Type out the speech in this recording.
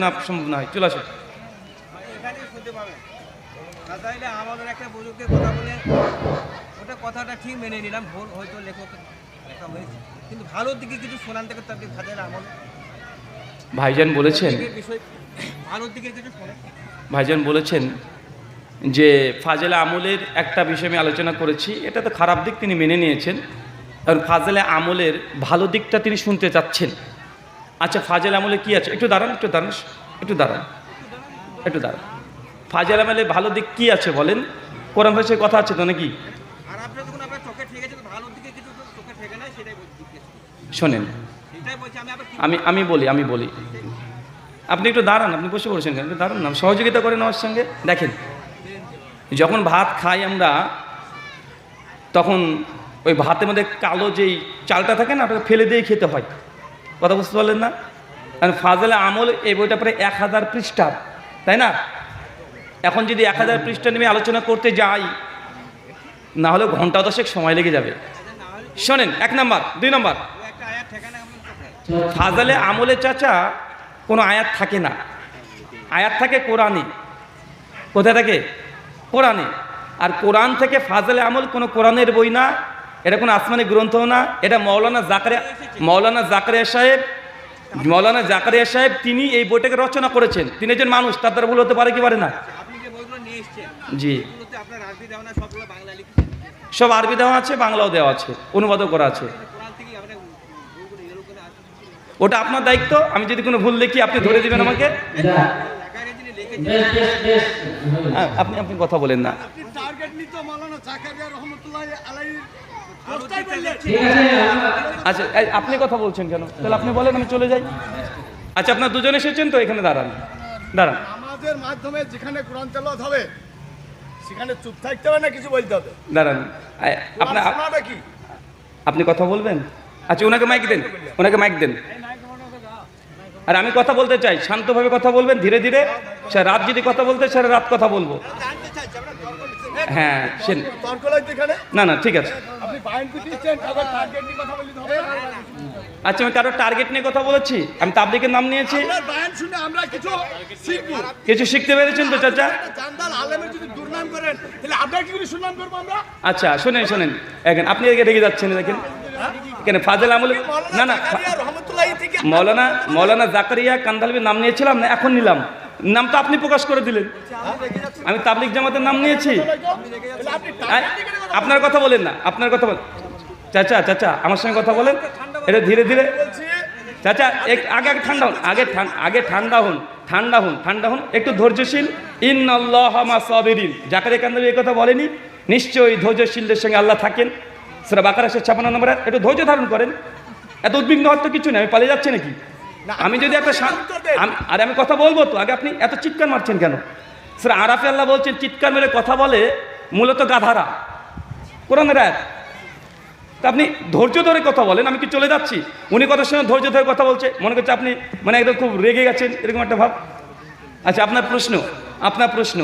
না সম্ভব না হয়, চলে আসো। এখানে শুনতে পাবেন না, তাইলে আমাদের একটা বুজুর্গের কথা বলে ওটা কথাটা ঠিক মেনে নিলাম, ভুল হয়তো লেখক লেখা হয়েছে, কিন্তু ভালোর দিকে কিছু শোনান থেকে তার ফাজেল আমল ভাইজান বলেছেন, বিষয় ভালোর দিকে কিছু শোনেন। ভাইজান বলেছেন যে ফাজেলে আমলের একটা বিষয় আমি আলোচনা করেছি, এটা তো খারাপ দিক তিনি মেনে নিয়েছেন, কারণ ফাজেলে আমলের ভালো দিকটা তিনি শুনতে চাচ্ছেন। আচ্ছা, ফাজেল আমলে কি আছে? একটু দাঁড়ান, একটু দাঁড়ান, একটু দাঁড়ান, একটু দাঁড়ান। ফাজেল আমলে ভালো দিক কি আছে বলেন? কোরআন ভাষায় কথা আছে তো নাকি? আর আপনার যখন আপনার চোখে ঠেকে আছে, ভালোর দিকে কিছু চোখে ঠেকে নাই, সেটাই বলছি। শোনেন, সেটাই বলছি আমি। আবার আমি বলি আপনি একটু দাঁড়ান, আপনি বসে পড়েছেন কেন? একটু দাঁড়ান না, সহযোগিতা করেন আমার সঙ্গে। দেখেন, যখন ভাত খাই আমরা, তখন ওই ভাতের মধ্যে কালো যেই চালটা থাকে না, ওটাকে ফেলে দিয়ে খেতে হয়। কথা বুঝতে পারলেন না? কারণ ফাজেলে আমল এই বইটা প্রায় 1000 পৃষ্ঠার, তাই না? এখন যদি 1000 পৃষ্ঠা নিয়ে আলোচনা করতে যাই, না হলে ঘন্টা 10 সময় লেগে যাবে। শোনেন, 1 নাম্বার, 2 নাম্বার, একটা আয়াত ঠেকে না আপনার চোখে। ফাজেলে আমলে চাচা কোনো আয়াত থাকে না, আয়াত থাকে কোরআনে। কোথায় থাকে? কোরআনে। আর কোরআন থেকে ফাজেলে আমল কোনো কোরআনের বই না, এটা কোনো আসমানি গ্রন্থও না, এটা মৌলানা জাকারিয়া সাহেব তিনি এই বইটাকে রচনা করেছেন। তিনি একজন মানুষ, তার দ্বারা ভুল হতে পারে কি পারে না? আপনি যে বইগুলো নিয়ে এসেছেন, জি, এগুলোতে আপনার আরবি দেওয়া না, সবগুলো বাংলা লিখেছেন। সব আরবি দেওয়া আছে, বাংলাও দেওয়া আছে, অনুবাদও করা আছে। কোরআন থেকে আমরা বইগুলো এরকম করে আসছে। ওটা আপনার দায়িত্ব। আমি যদি কোনো ভুল দেখি আপনি ধরে দিবেন আমাকে। জাকারিয়া যিনি লিখেছেন, আপনি কথা বলেন না। টার্গেট নিত মাওলানা জাকারিয়া রহমাতুল্লাহি আলাইহির। আচ্ছা, আপনি কথা বলছেন কেন? তাহলে আপনি বলেন, আমি চলে যাই। আচ্ছা, আপনার দুজন এসেছেন তো, এখানে দাঁড়ান, দাঁড়ান। আমাদের মাধ্যমে যেখানে কোরআন তেলাওয়াত হবে সেখানে চুপ থাকতে হবে না, কিছু বলতে হবে। দাঁড়ান, আপনি কথা বলবেন? আচ্ছা, ওনাকে মাইক দেন, ওনাকে মাইক দেন। আর আমি কথা বলতে চাই, শান্তভাবে কথা বলবেন, ধীরে ধীরে। সারা রাত যদি কথা বলতে, সারা রাত কথা বলবো। হ্যাঁ, তর্ক লাগছে এখানে। না, ঠিক আছে। আপনি পয়েন্ট দিচ্ছেন, তবে টার্গেট নিয়ে কথা বলতে হবে। আচ্ছা, আমি কারো টার্গেট নিয়ে কথা বলেছি? আমি তাবলীগের নাম নিয়েছি। আপনার বয়ান শুনে আমরা কিছু শিখব। কিছু শিখতে পেরেছেন তো চাচা? জানদাল আলেমের যদি দুর্নাম করেন, তাহলে আপনার কি করে সুনাম করব আমরা? আচ্ছা, শুনেন, এখন আপনি এদিকে রেগে যাচ্ছেন, দেখেন কেন? ফাজেল আমল না, মৌলানা জাকারিয়া কান্দালবির নাম নিয়েছিলাম না, এখন নিলাম। নাম তো আপনি প্রকাশ করে দিলেন। আমি তাবলীগ জামাতের নাম নিয়েছি। আপনার কথা বলেন না, আপনার কথা বলেন। চাচা আমার সঙ্গে কথা বলেন, এটা ধীরে ধীরে। চাচা আগে ঠান্ডা হন, একটু ধৈর্যশীল। ইন্নাল্লাহা মা সাবিরিন, জাকারিয়া কান্দালবি এই কথা বলেনি? নিশ্চয়ই ধৈর্যশীলদের সঙ্গে আল্লাহ থাকেন। সূরা বাকারা 56 নম্বর। একটু ধৈর্য ধারণ করেন, এত উদ্বিগ্ন হওয়ার তো কিছু নেই। আমি পালিয়ে যাচ্ছি নাকি? আমি যদি একটা আমি কথা বলবো তো, আগে আপনি এত চিৎকার মারছেন কেন? সূরা আরাফে আল্লাহ বলছেন, চিৎকার মেরে কথা বলে মূলত গাধারা। কোরআনের আয়াত। তা আপনি ধৈর্য ধরে কথা বলেন। আমি কি চলে যাচ্ছি? উনি কথার সঙ্গে ধৈর্য ধরে কথা বলছে, মনে করছে আপনি একদম খুব রেগে গেছেন, এরকম একটা ভাব। আচ্ছা, আপনার প্রশ্ন।